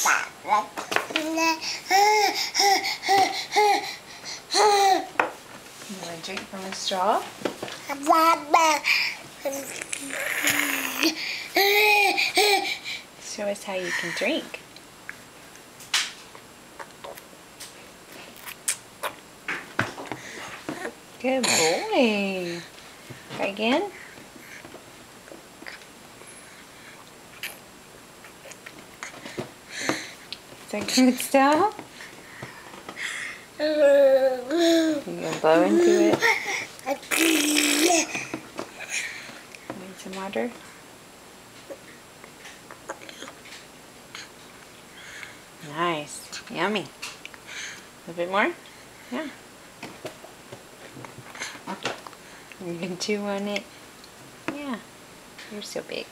You want to drink from a straw? Show us how you can drink. Good boy. Try again. Is that good still? You gonna blow into it? Need some water? Nice. Yummy. A little bit more? Yeah. You can chew on it. Yeah. You're so big.